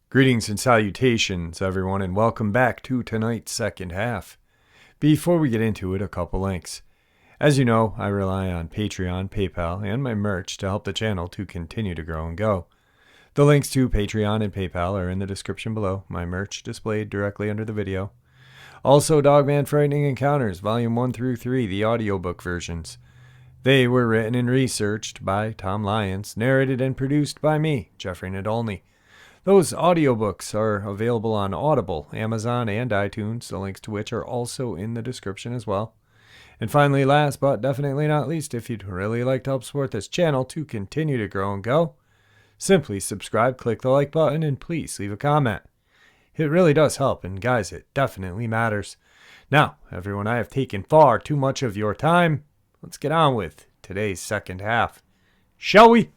Greetings and salutations, everyone, and welcome back to tonight's second half. Before we get into it, a couple links. As you know, I rely on Patreon, PayPal, and my merch to help the channel to continue to grow and go. The links to Patreon and PayPal are in the description below, my merch displayed directly under the video. Also, Dogman Frightening Encounters, Volume 1 through 3, the audiobook versions. They were written and researched by Tom Lyons, narrated and produced by me, Jeffrey Nadolny. Those audiobooks are available on Audible, Amazon, and iTunes, the links to which are also in the description as well. And finally, last but definitely not least, if you'd really like to help support this channel to continue to grow and go, simply subscribe, click the like button, and please leave a comment. It really does help, and guys, it definitely matters. Now, everyone, I have taken far too much of your time. Let's get on with today's second half, shall we?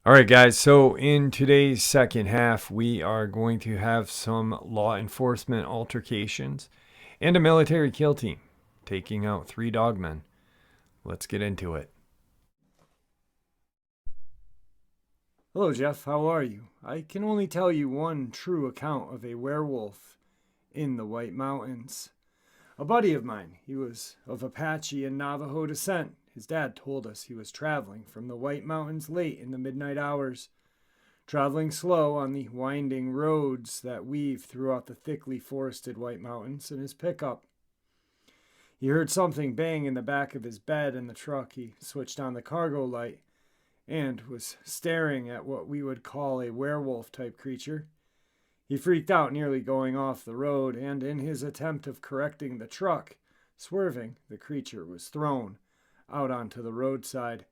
Alright guys, so in today's second half, we are going to have some law enforcement altercations and a military kill team taking out 3 dogmen. Let's get into it. Hello Jeff, how are you? I can only tell you one true account of a werewolf in the White Mountains. A buddy of mine, he was of Apache and Navajo descent. His dad told us he was traveling from the White Mountains late in the midnight hours, traveling slow on the winding roads that weave throughout the thickly forested White Mountains in his pickup. He heard something bang in the back of his bed in the truck. He switched on the cargo light and was staring at what we would call a werewolf-type creature. He freaked out, nearly going off the road, and in his attempt of correcting the truck, swerving, the creature was thrown out onto the roadside.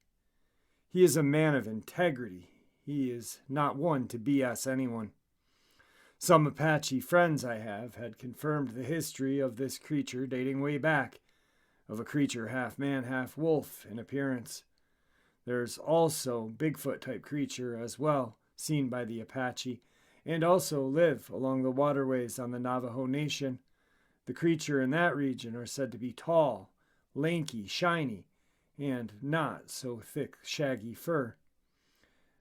He is a man of integrity. He is not one to BS anyone. Some Apache friends I have had confirmed the history of this creature dating way back, of a creature half man, half wolf in appearance. There's also Bigfoot-type creature as well, seen by the Apache, and also live along the waterways on the Navajo Nation. The creature in that region are said to be tall, lanky, shiny, and not so thick, shaggy fur.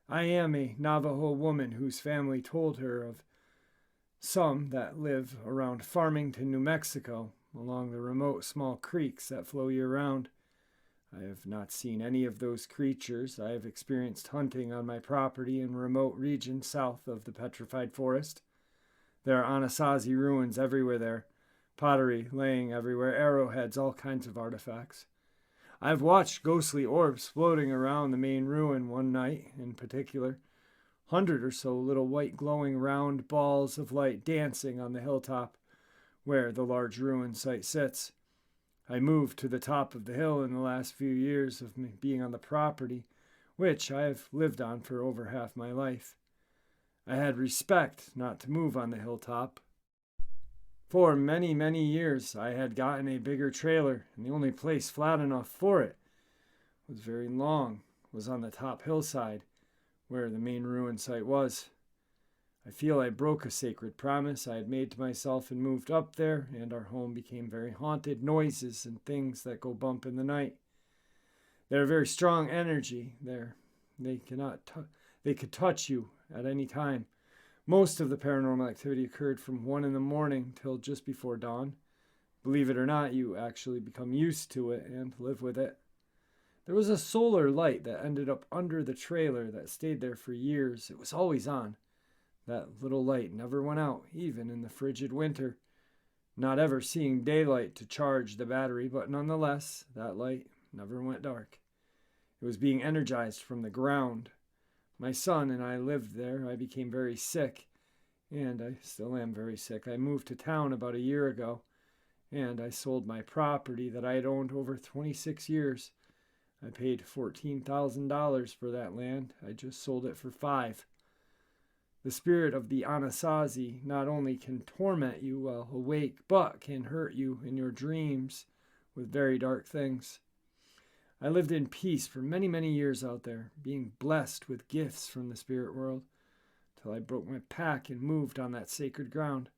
I am a Navajo woman whose family told her of some that live around Farmington, New Mexico, along the remote small creeks that flow year-round. I have not seen any of those creatures. I have experienced hunting on my property in remote regions south of the Petrified Forest. There are Anasazi ruins everywhere there, pottery laying everywhere, arrowheads, all kinds of artifacts. I've watched ghostly orbs floating around the main ruin one night in particular, 100 or so little white glowing round balls of light dancing on the hilltop where the large ruin site sits. I moved to the top of the hill in the last few years of me being on the property, which I have lived on for over half my life. I had respect not to move on the hilltop. For many, many years, I had gotten a bigger trailer, and the only place flat enough for it was very long, was on the top hillside, where the main ruin site was. I feel I broke a sacred promise I had made to myself and moved up there, and our home became very haunted, noises and things that go bump in the night. They're a very strong energy there. They could touch you at any time. Most of the paranormal activity occurred from 1 in the morning till just before dawn. Believe it or not, you actually become used to it and live with it. There was a solar light that ended up under the trailer that stayed there for years. It was always on. That little light never went out, even in the frigid winter. Not ever seeing daylight to charge the battery, but nonetheless, that light never went dark. It was being energized from the ground. My son and I lived there. I became very sick, and I still am very sick. I moved to town about a year ago, and I sold my property that I had owned over 26 years. I paid $14,000 for that land. I just sold it for $5,000. The spirit of the Anasazi not only can torment you while awake, but can hurt you in your dreams with very dark things. I lived in peace for many, many years out there, being blessed with gifts from the spirit world, till I broke my pack and moved on that sacred ground.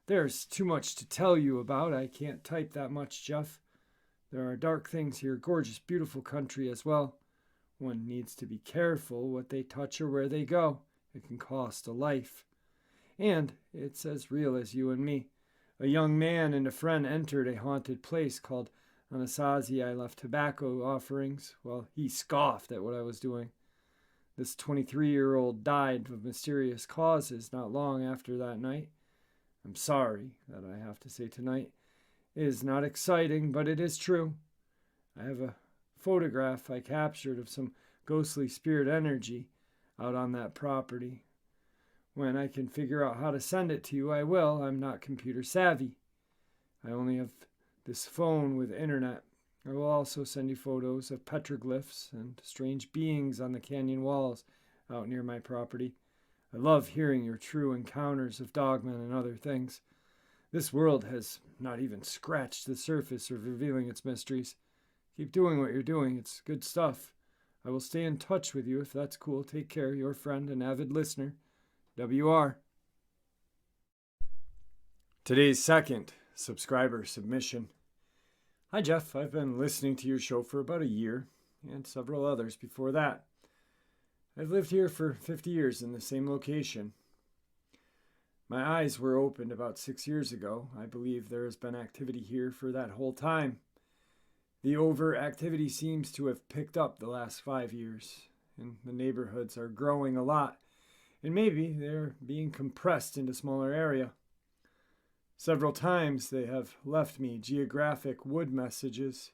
There's too much to tell you about. I can't type that much, Jeff. There are dark things here, gorgeous, beautiful country as well. One needs to be careful what they touch or where they go. It can cost a life. And it's as real as you and me. A young man and a friend entered a haunted place called Anasazi. I left tobacco offerings. Well, he scoffed at what I was doing. This 23-year-old died of mysterious causes not long after that night. I'm sorry that I have to say tonight. It is not exciting, but it is true. I have a photograph I captured of some ghostly spirit energy out on that property. When I can figure out how to send it to you, I will. I'm not computer savvy. I only have this phone with internet. I will also send you photos of petroglyphs and strange beings on the canyon walls out near my property. I love hearing your true encounters of Dogman and other things. This world has not even scratched the surface of revealing its mysteries. Keep doing what you're doing. It's good stuff. I will stay in touch with you if that's cool. Take care. Your friend and avid listener, WR. Today's second subscriber submission. Hi, Jeff. I've been listening to your show for about a year and several others before that. I've lived here for 50 years in the same location. My eyes were opened about 6 years ago. I believe there has been activity here for that whole time. The overactivity seems to have picked up the last 5 years, and the neighborhoods are growing a lot, and maybe they're being compressed into smaller area. Several times they have left me geographic wood messages.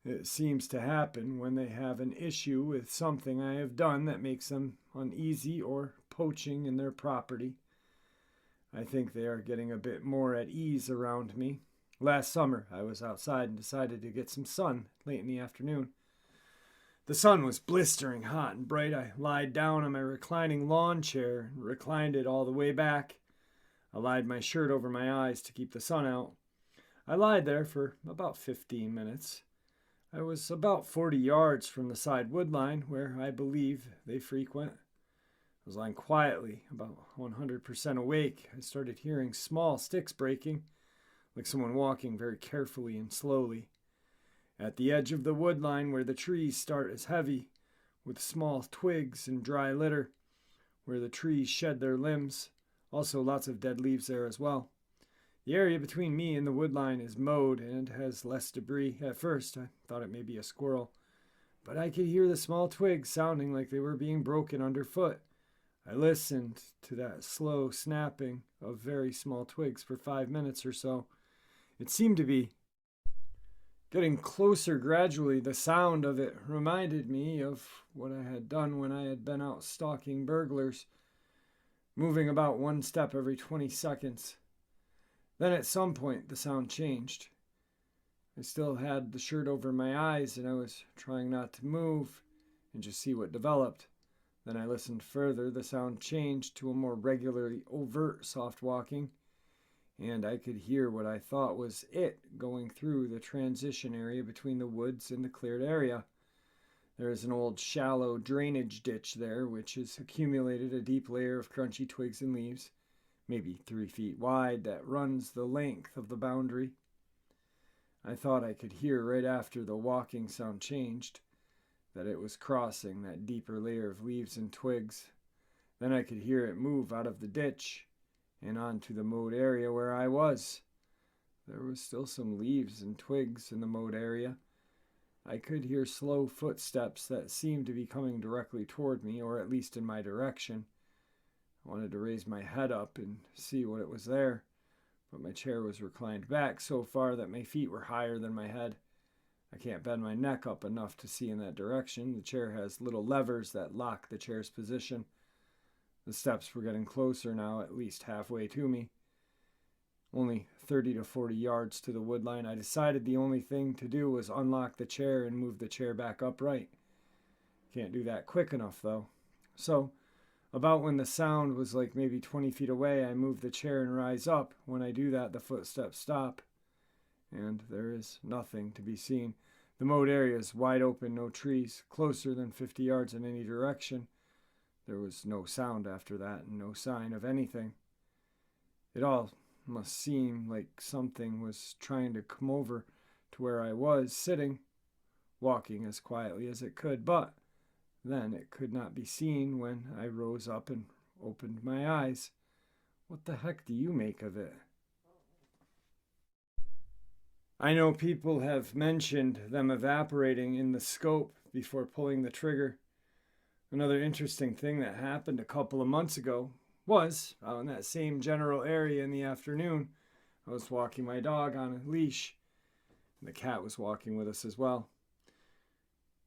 It seems to happen when they have an issue with something I have done that makes them uneasy or poaching in their property. I think they are getting a bit more at ease around me. Last summer, I was outside and decided to get some sun late in the afternoon. The sun was blistering hot and bright. I lied down on my reclining lawn chair and reclined it all the way back. I lied my shirt over my eyes to keep the sun out. I lied there for about 15 minutes. I was about 40 yards from the side wood line where I believe they frequent. I was lying quietly, about 100% awake. I started hearing small sticks breaking, like someone walking very carefully and slowly. At the edge of the wood line where the trees start is heavy, with small twigs and dry litter, where the trees shed their limbs. Also lots of dead leaves there as well. The area between me and the wood line is mowed and has less debris. At first, I thought it may be a squirrel, but I could hear the small twigs sounding like they were being broken underfoot. I listened to that slow snapping of very small twigs for 5 minutes or so. It seemed to be getting closer gradually. The sound of it reminded me of what I had done when I had been out stalking burglars, moving about one step every 20 seconds. Then at some point the sound changed. I still had the shirt over my eyes and I was trying not to move and just see what developed. Then I listened further. The sound changed to a more regularly overt soft walking, and I could hear what I thought was it going through the transition area between the woods and the cleared area. There is an old shallow drainage ditch there which has accumulated a deep layer of crunchy twigs and leaves, maybe 3 feet wide, that runs the length of the boundary. I thought I could hear right after the walking sound changed that it was crossing that deeper layer of leaves and twigs. Then I could hear it move out of the ditch and onto the mowed area where I was. There was still some leaves and twigs in the mowed area. I could hear slow footsteps that seemed to be coming directly toward me, or at least in my direction. I wanted to raise my head up and see what it was there, but my chair was reclined back so far that my feet were higher than my head. I can't bend my neck up enough to see in that direction. The chair has little levers that lock the chair's position. The steps were getting closer now, at least halfway to me. Only 30 to 40 yards to the wood line. I decided the only thing to do was unlock the chair and move the chair back upright. Can't do that quick enough, though. So, about when the sound was like maybe 20 feet away, I move the chair and rise up. When I do that, the footsteps stop, and there is nothing to be seen. The mowed area is wide open, no trees, closer than 50 yards in any direction. There was no sound after that, and no sign of anything. It all must seem like something was trying to come over to where I was sitting, walking as quietly as it could, but then it could not be seen when I rose up and opened my eyes. What the heck do you make of it? I know people have mentioned them evaporating in the scope before pulling the trigger. Another interesting thing that happened a couple of months ago was, out in that same general area in the afternoon, I was walking my dog on a leash, and the cat was walking with us as well.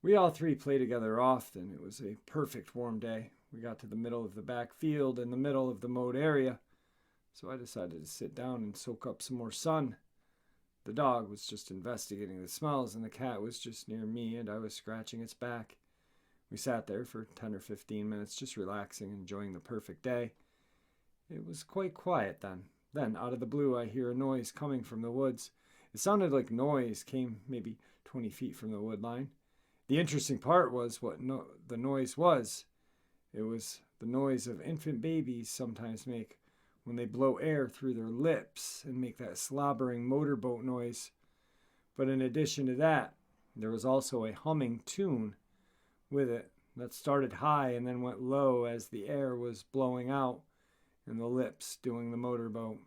We all three play together often. It was a perfect warm day. We got to the middle of the back field in the middle of the mowed area, so I decided to sit down and soak up some more sun. The dog was just investigating the smells, and the cat was just near me, and I was scratching its back. We sat there for 10 or 15 minutes, just relaxing and enjoying the perfect day. It was quite quiet then. Then, out of the blue, I hear a noise coming from the woods. It sounded like noise came maybe 20 feet from the wood line. The interesting part was what the noise was. It was the noise of infant babies sometimes make when they blow air through their lips and make that slobbering motorboat noise. But in addition to that, there was also a humming tune with it that started high and then went low as the air was blowing out and the lips doing the motorboat.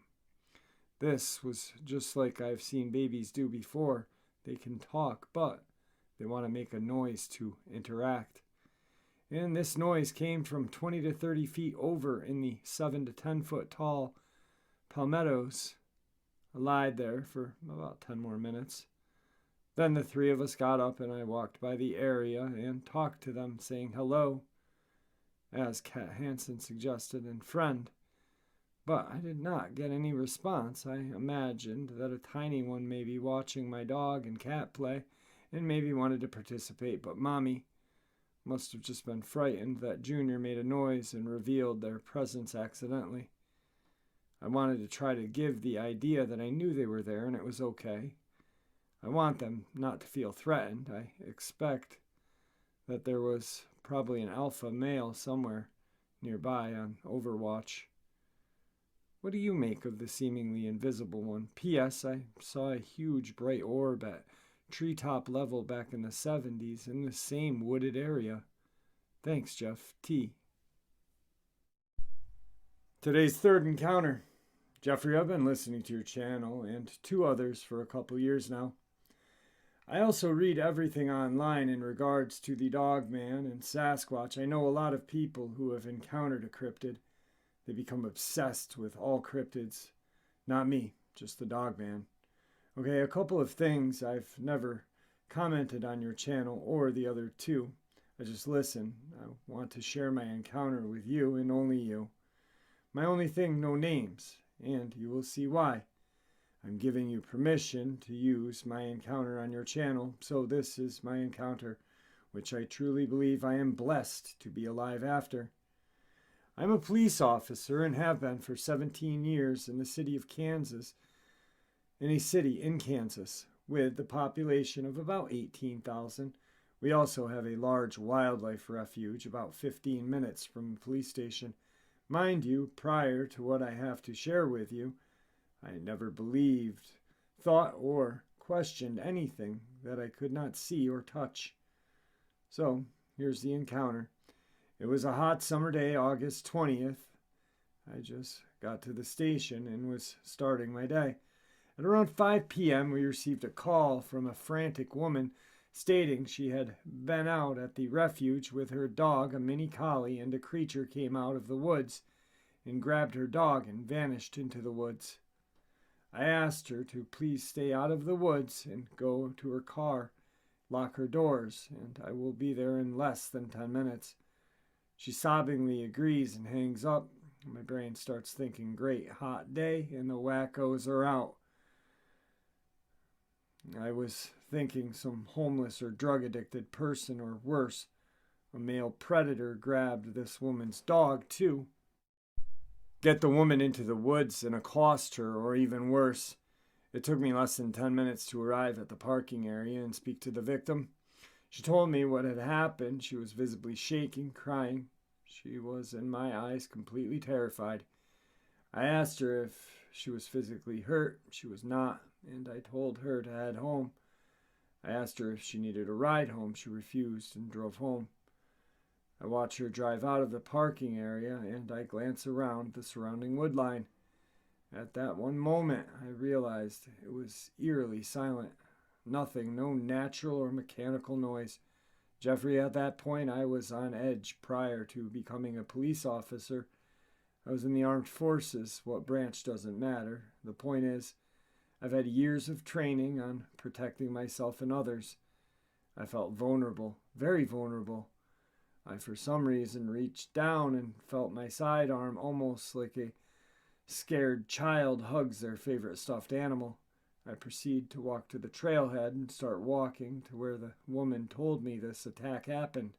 This was just like I've seen babies do before. They can talk, but they want to make a noise to interact. And this noise came from 20 to 30 feet over in the 7 to 10 foot tall palmettos. I lied there for about 10 more minutes. Then the three of us got up and I walked by the area and talked to them, saying hello, as Cat Hansen suggested, and friend. But I did not get any response. I imagined that a tiny one may be watching my dog and cat play and maybe wanted to participate, but Mommy must have just been frightened that Junior made a noise and revealed their presence accidentally. I wanted to try to give the idea that I knew they were there and it was okay. I want them not to feel threatened. I expect that there was probably an alpha male somewhere nearby on Overwatch. What do you make of the seemingly invisible one? P.S. I saw a huge bright orb at treetop level back in the 70s in the same wooded area. Thanks, Jeff T. Today's third encounter. Jeffrey, I've been listening to your channel and two others for a couple years now. I also read everything online in regards to the Dogman and Sasquatch. I know a lot of people who have encountered a cryptid. They become obsessed with all cryptids. Not me, just the Dogman. Okay, a couple of things. I've never commented on your channel or the other two. I just listen. I want to share my encounter with you and only you. My only thing, no names, and you will see why. I'm giving you permission to use my encounter on your channel, so this is my encounter, which I truly believe I am blessed to be alive after. I'm a police officer and have been for 17 years in the city of Kansas, in a city in Kansas, with the population of about 18,000. We also have a large wildlife refuge about 15 minutes from the police station. Mind you, prior to what I have to share with you, I never believed, thought, or questioned anything that I could not see or touch. So, here's the encounter. It was a hot summer day, August 20th. I just got to the station and was starting my day. At around 5 p.m., we received a call from a frantic woman stating she had been out at the refuge with her dog, a mini collie, and a creature came out of the woods and grabbed her dog and vanished into the woods. I asked her to please stay out of the woods and go to her car, lock her doors, and I will be there in less than 10 minutes. She sobbingly agrees and hangs up. My brain starts thinking, great hot day, and the wackos are out. I was thinking some homeless or drug-addicted person, or worse, a male predator grabbed this woman's dog too. Get the woman into the woods and accost her, or even worse. It took me less than 10 minutes to arrive at the parking area and speak to the victim. She told me what had happened. She was visibly shaking, crying. She was, in my eyes, completely terrified. I asked her if she was physically hurt. She was not, and I told her to head home. I asked her if she needed a ride home. She refused and drove home. I watch her drive out of the parking area, and I glance around the surrounding woodline. At that one moment, I realized it was eerily silent. Nothing, no natural or mechanical noise. Jeffrey, at that point, I was on edge prior to becoming a police officer. I was in the armed forces. What branch doesn't matter. The point is, I've had years of training on protecting myself and others. I felt vulnerable, very vulnerable. I, for some reason, reached down and felt my sidearm almost like a scared child hugs their favorite stuffed animal. I proceed to walk to the trailhead and start walking to where the woman told me this attack happened.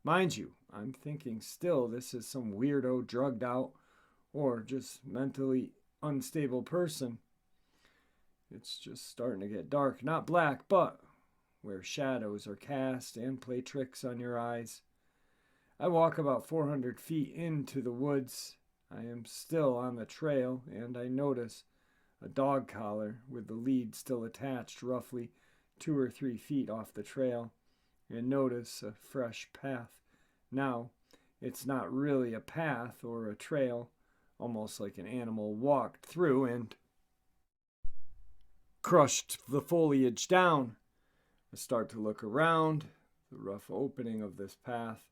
Mind you, I'm thinking still this is some weirdo drugged out or just mentally unstable person. It's just starting to get dark. Not black, but where shadows are cast and play tricks on your eyes. I walk about 400 feet into the woods. I am still on the trail, and I notice a dog collar with the lead still attached roughly 2 or 3 feet off the trail, and notice a fresh path. Now, it's not really a path or a trail, almost like an animal walked through and crushed the foliage down. I start to look around the rough opening of this path.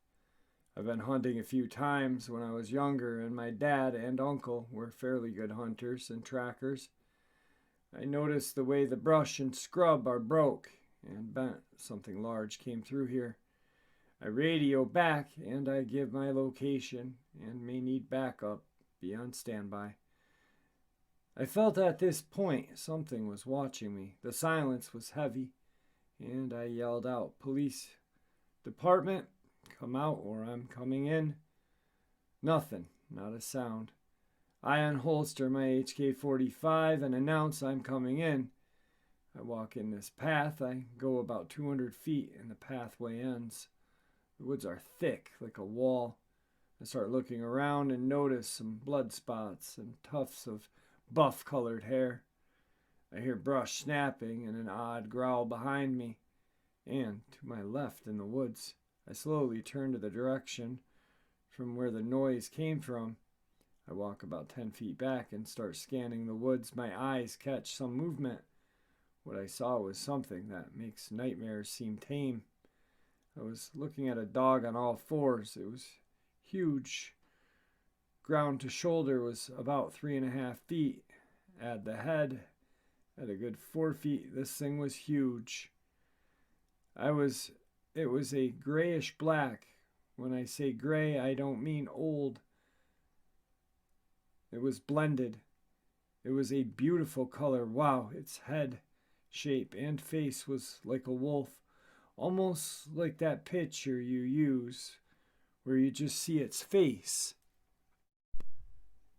I've been hunting a few times when I was younger, and my dad and uncle were fairly good hunters and trackers. I noticed the way the brush and scrub are broke and bent. Something large came through here. I radio back, and I give my location and may need backup. Be on standby. I felt at this point something was watching me. The silence was heavy, and I yelled out, "Police department, come out or I'm coming in." Nothing, not a sound. I unholster my HK-45 and announce I'm coming in. I walk in this path. I go about 200 feet and the pathway ends. The woods are thick like a wall. I start looking around and notice some blood spots and tufts of buff-colored hair. I hear brush snapping and an odd growl behind me and to my left in the woods. I slowly turn to the direction from where the noise came from. I walk about 10 feet back and start scanning the woods. My eyes catch some movement. What I saw was something that makes nightmares seem tame. I was looking at a dog on all fours. It was huge. Ground to shoulder was about 3.5 feet. Add the head at a good 4 feet. This thing was huge. It was a grayish black. When I say gray, I don't mean old. It was blended. It was a beautiful color. Wow, its head shape and face was like a wolf. Almost like that picture you use where you just see its face.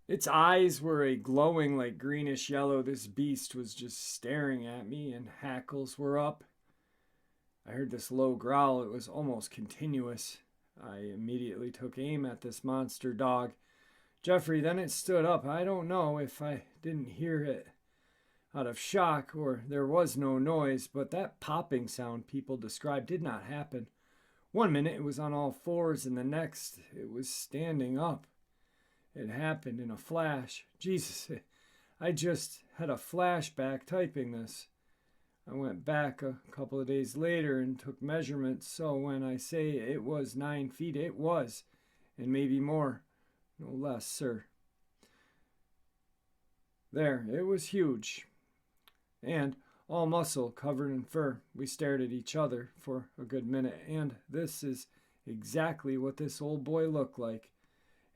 Its eyes were a glowing like greenish yellow. This beast was just staring at me and hackles were up. I heard this low growl. It was almost continuous. I immediately took aim at this monster dog. Jeffrey, then it stood up. I don't know if I didn't hear it out of shock or there was no noise, but that popping sound people described did not happen. One minute it was on all fours and the next it was standing up. It happened in a flash. Jesus, I just had a flashback typing this. I went back a couple of days later and took measurements, so when I say it was 9 feet, it was, and maybe more, no less, sir. There, it was huge, and all muscle covered in fur. We stared at each other for a good minute, and this is exactly what this old boy looked like.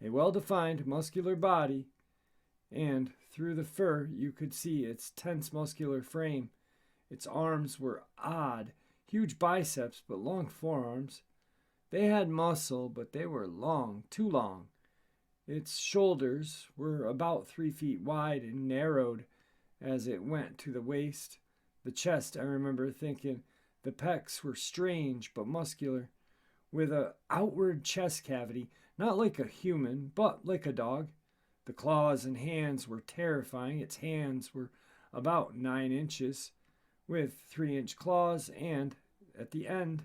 A well-defined, muscular body, and through the fur you could see its tense muscular frame. Its arms were odd, huge biceps but long forearms. They had muscle, but they were long, too long. Its shoulders were about 3 feet wide and narrowed as it went to the waist. The chest, I remember thinking, the pecs were strange but muscular, with an outward chest cavity, not like a human, but like a dog. The claws and hands were terrifying. Its hands were about 9 inches, with 3-inch claws, and at the end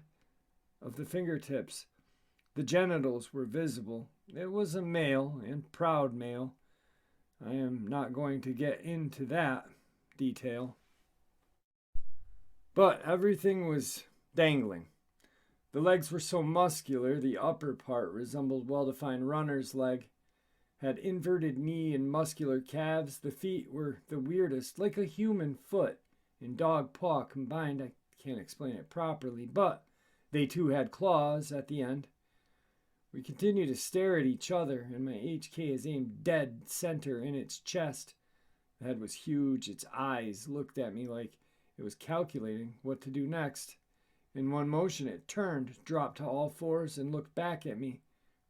of the fingertips, the genitals were visible. It was a male, and proud male. I am not going to get into that detail. But everything was dangling. The legs were so muscular, the upper part resembled well-defined runner's leg, had inverted knee and muscular calves. The feet were the weirdest, like a human foot and dog paw combined. I can't explain it properly, but they too had claws at the end. We continued to stare at each other, and my HK is aimed dead center in its chest. The head was huge. Its eyes looked at me like it was calculating what to do next. In one motion, it turned, dropped to all fours, and looked back at me,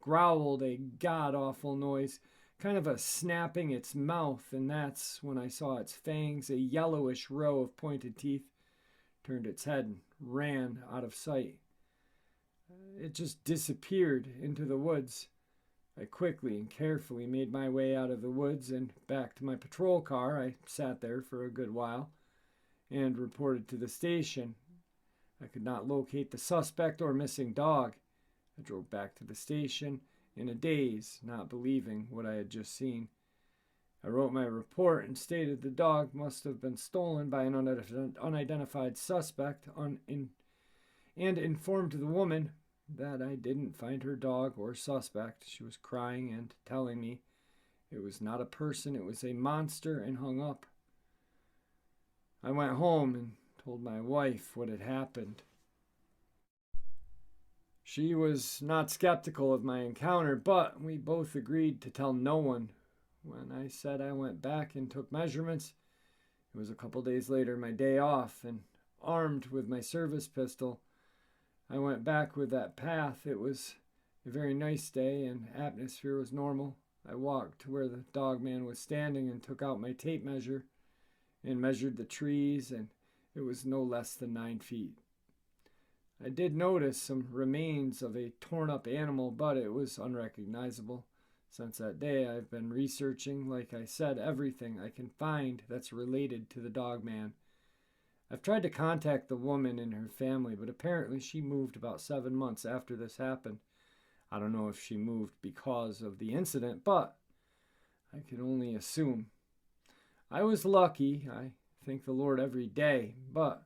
growled a god-awful noise, kind of a snapping its mouth, and that's when I saw its fangs, a yellowish row of pointed teeth, turned its head and ran out of sight. It just disappeared into the woods. I quickly and carefully made my way out of the woods and back to my patrol car. I sat there for a good while and reported to the station. I could not locate the suspect or missing dog. I drove back to the station in a daze, not believing what I had just seen. I wrote my report and stated the dog must have been stolen by an unidentified suspect and informed the woman that I didn't find her dog or suspect. She was crying and telling me it was not a person, it was a monster, and hung up. I went home and told my wife what had happened. She was not skeptical of my encounter, but we both agreed to tell no one. When I said I went back and took measurements, it was a couple days later, my day off, and armed with my service pistol, I went back with that path. It was a very nice day and atmosphere was normal. I walked to where the Dogman was standing and took out my tape measure and measured the trees, and it was no less than 9 feet. I did notice some remains of a torn-up animal, but it was unrecognizable. Since that day, I've been researching, like I said, everything I can find that's related to the Dogman. I've tried to contact the woman and her family, but apparently she moved about 7 months after this happened. I don't know if she moved because of the incident, but I can only assume. I was lucky. I thank the Lord every day, but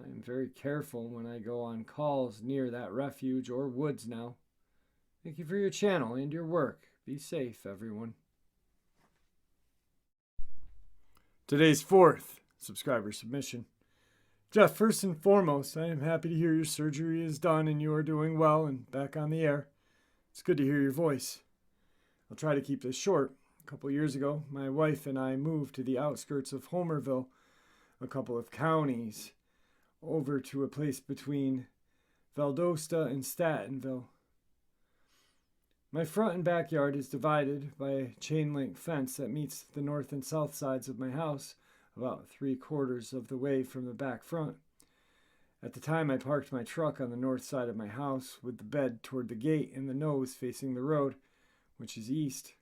I am very careful when I go on calls near that refuge or woods now. Thank you for your channel and your work. Be safe, everyone. Today's fourth subscriber submission. Jeff, first and foremost, I am happy to hear your surgery is done and you are doing well and back on the air. It's good to hear your voice. I'll try to keep this short. A couple years ago, my wife and I moved to the outskirts of Homerville, a couple of counties, over to a place between Valdosta and Statenville. My front and backyard is divided by a chain-link fence that meets the north and south sides of my house, about 3/4 of the way from the back front. At the time, I parked my truck on the north side of my house with the bed toward the gate and the nose facing the road, which is east.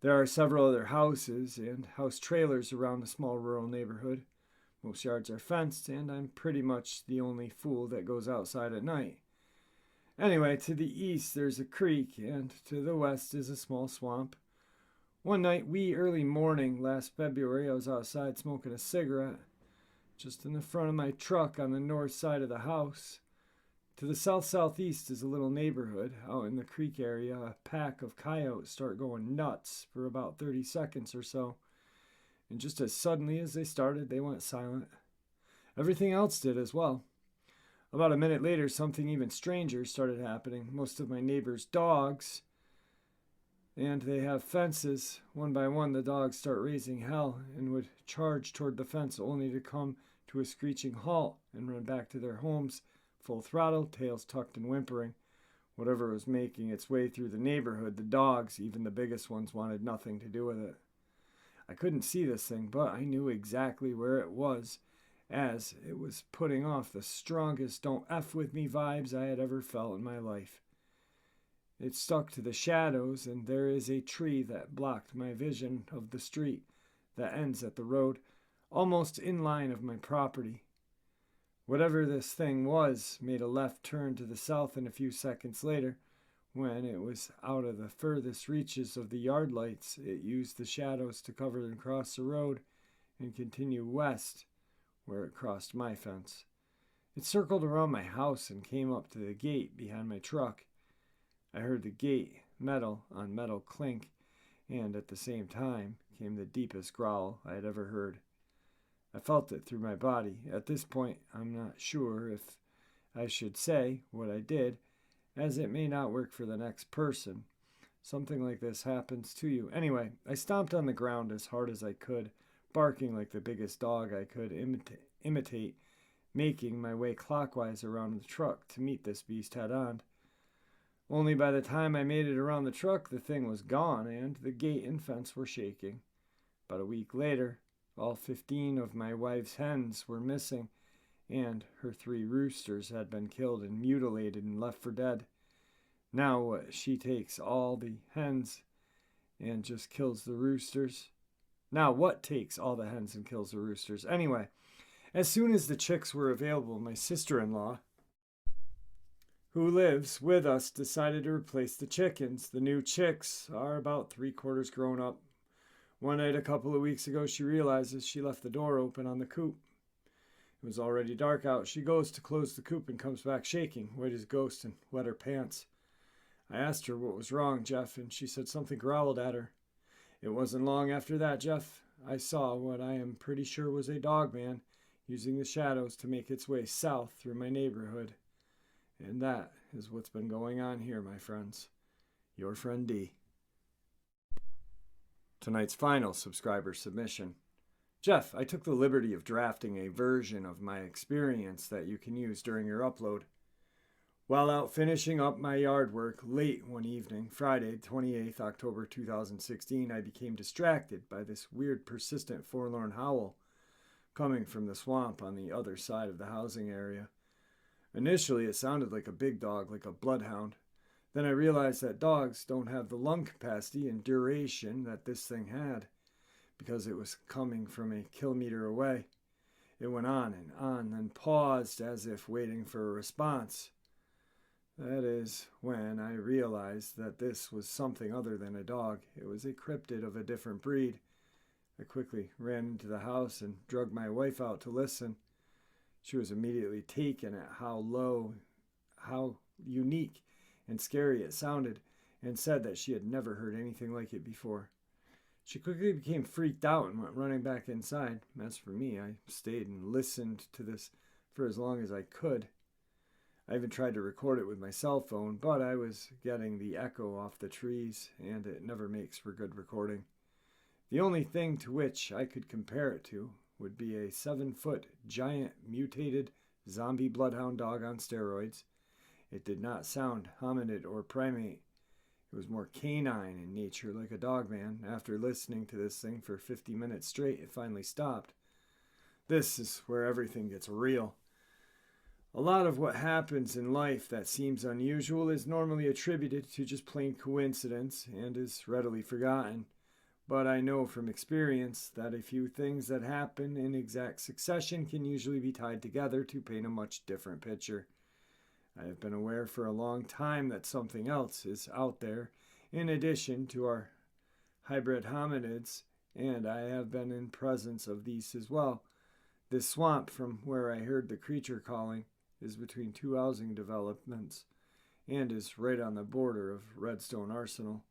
There are several other houses and house trailers around the small rural neighborhood. Most yards are fenced, and I'm pretty much the only fool that goes outside at night. Anyway, to the east there's a creek, and to the west is a small swamp. One night, early morning last February, I was outside smoking a cigarette, just in the front of my truck on the north side of the house. To the south-southeast is a little neighborhood. Out in the creek area, a pack of coyotes start going nuts for about 30 seconds or so. And just as suddenly as they started, they went silent. Everything else did as well. About a minute later, something even stranger started happening. Most of my neighbors' dogs, and they have fences. One by one, the dogs start raising hell and would charge toward the fence only to come to a screeching halt and run back to their homes, full throttle, tails tucked and whimpering. Whatever was making its way through the neighborhood, the dogs, even the biggest ones, wanted nothing to do with it. I couldn't see this thing, but I knew exactly where it was, as it was putting off the strongest don't F with me vibes I had ever felt in my life. It stuck to the shadows, and there is a tree that blocked my vision of the street that ends at the road. almost in line of my property. Whatever this thing was made a left turn to the south, and a few seconds later, when it was out of the furthest reaches of the yard lights, it used the shadows to cover and cross the road and continue west, where it crossed my fence. It circled around my house and came up to the gate behind my truck. I heard the gate metal on metal clink, and at the same time came the deepest growl I had ever heard. I felt it through my body. At this point, I'm not sure if I should say what I did, as it may not work for the next person. Something like this happens to you. Anyway, I stomped on the ground as hard as I could, barking like the biggest dog I could imitate, making my way clockwise around the truck to meet this beast head on. Only by the time I made it around the truck, the thing was gone, and the gate and fence were shaking. About a week later, all 15 of my wife's hens were missing, and her 3 roosters had been killed and mutilated and left for dead. Now she takes all the hens and just kills the roosters. Now what takes all the hens and kills the roosters? Anyway, as soon as the chicks were available, my sister-in-law, who lives with us, decided to replace the chickens. The new chicks are about 3/4 grown up. One night a couple of weeks ago, she realizes she left the door open on the coop. It was already dark out. She goes to close the coop and comes back shaking, white as a ghost, and wet her pants. I asked her what was wrong, Jeff, and she said something growled at her. It wasn't long after that, Jeff, I saw what I am pretty sure was a Dogman using the shadows to make its way south through my neighborhood. And that is what's been going on here, my friends. Your friend D. Tonight's final subscriber submission. Jeff, I took the liberty of drafting a version of my experience that you can use during your upload. While out finishing up my yard work late one evening, Friday, 28th October 2016, I became distracted by this weird, persistent, forlorn howl coming from the swamp on the other side of the housing area. Initially, it sounded like a big dog, like a bloodhound. Then I realized that dogs don't have the lung capacity and duration that this thing had, because it was coming from a kilometer away. It went on, then paused as if waiting for a response. That is when I realized that this was something other than a dog. It was a cryptid of a different breed. I quickly ran into the house and dragged my wife out to listen. She was immediately taken at how unique and scary it sounded, and said that she had never heard anything like it before. She quickly became freaked out and went running back inside. As for me, I stayed and listened to this for as long as I could. I even tried to record it with my cell phone, but I was getting the echo off the trees, and it never makes for good recording. The only thing to which I could compare it to would be a 7-foot giant mutated zombie bloodhound dog on steroids. It did not sound hominid or primate. It was more canine in nature, like a Dogman. After listening to this thing for 50 minutes straight, it finally stopped. This is where everything gets real. A lot of what happens in life that seems unusual is normally attributed to just plain coincidence and is readily forgotten. But I know from experience that a few things that happen in exact succession can usually be tied together to paint a much different picture. I have been aware for a long time that something else is out there in addition to our hybrid hominids, and I have been in presence of these as well. This swamp, from where I heard the creature calling, is between 2 housing developments and is right on the border of Redstone Arsenal.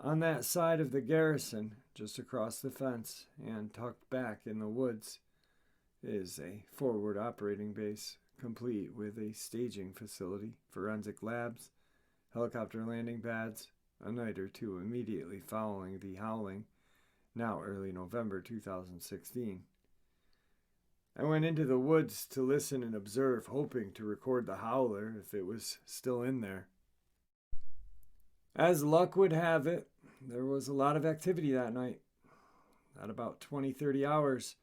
On that side of the garrison, just across the fence and tucked back in the woods, is a forward operating base, complete with a staging facility, forensic labs, helicopter landing pads, a night or two immediately following the howling, now early November 2016. I went into the woods to listen and observe, hoping to record the howler if it was still in there. As luck would have it, there was a lot of activity that night. At about 20-30 hours,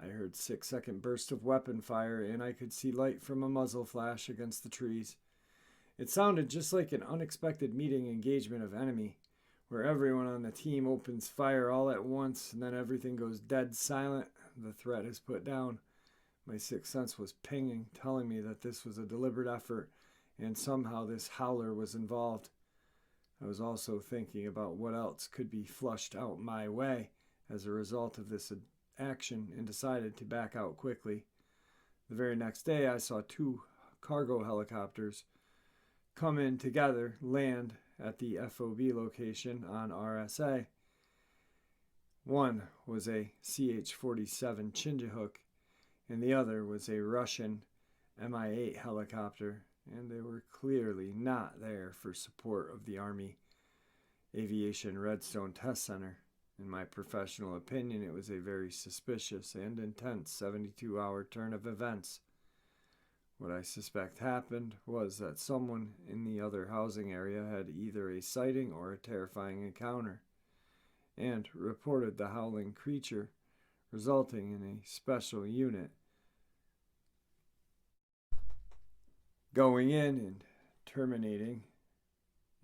I heard 6-second bursts of weapon fire, and I could see light from a muzzle flash against the trees. It sounded just like an unexpected meeting engagement of enemy, where everyone on the team opens fire all at once and then everything goes dead silent. The threat is put down. My sixth sense was pinging, telling me that this was a deliberate effort and somehow this howler was involved. I was also thinking about what else could be flushed out my way as a result of this action and decided to back out quickly. The very next day, I saw 2 cargo helicopters come in together, land at the FOB location on RSA. One was a CH-47 Chinjahook, and the other was a Russian Mi-8 helicopter, and they were clearly not there for support of the Army Aviation Redstone Test Center. In my professional opinion, it was a very suspicious and intense 72-hour turn of events. What I suspect happened was that someone in the other housing area had either a sighting or a terrifying encounter, and reported the howling creature, resulting in a special unit going in and terminating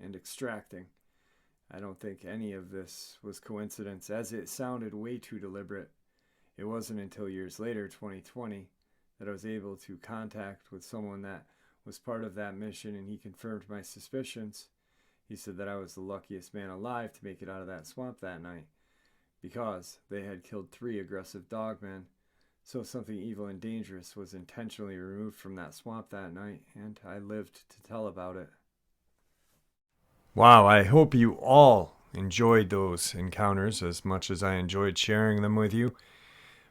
and extracting. I don't think any of this was coincidence, as it sounded way too deliberate. It wasn't until years later, 2020, that I was able to contact with someone that was part of that mission, and he confirmed my suspicions. He said that I was the luckiest man alive to make it out of that swamp that night, because they had killed 3 aggressive dogmen. So something evil and dangerous was intentionally removed from that swamp that night, and I lived to tell about it. Wow, I hope you all enjoyed those encounters as much as I enjoyed sharing them with you.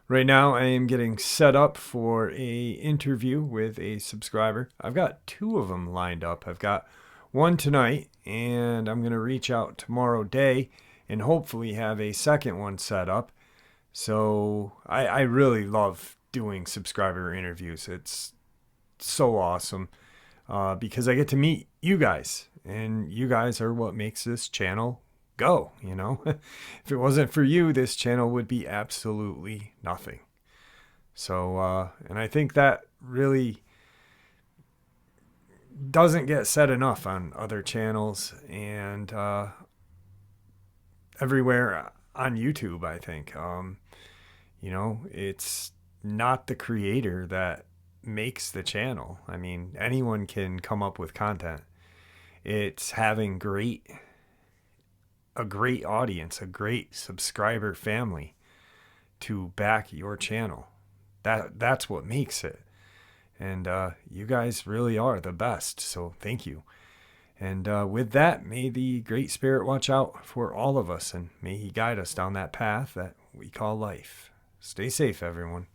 Right now, I am getting set up for a interview with a subscriber. I've got 2 of them lined up. I've got one tonight, and I'm going to reach out tomorrow day and hopefully have a second one set up. So I really love doing subscriber interviews. It's so awesome because I get to meet you guys, and you guys are what makes this channel go, you know. If it wasn't for you, this channel would be absolutely nothing. So, and I think that really doesn't get said enough on other channels and everywhere on YouTube, I think. You know, it's not the creator that makes the channel. I mean, anyone can come up with content. It's having a great audience, a great subscriber family to back your channel. That's what makes it. And you guys really are the best, so thank you. And with that, may the Great Spirit watch out for all of us, and may he guide us down that path that we call life. Stay safe, everyone.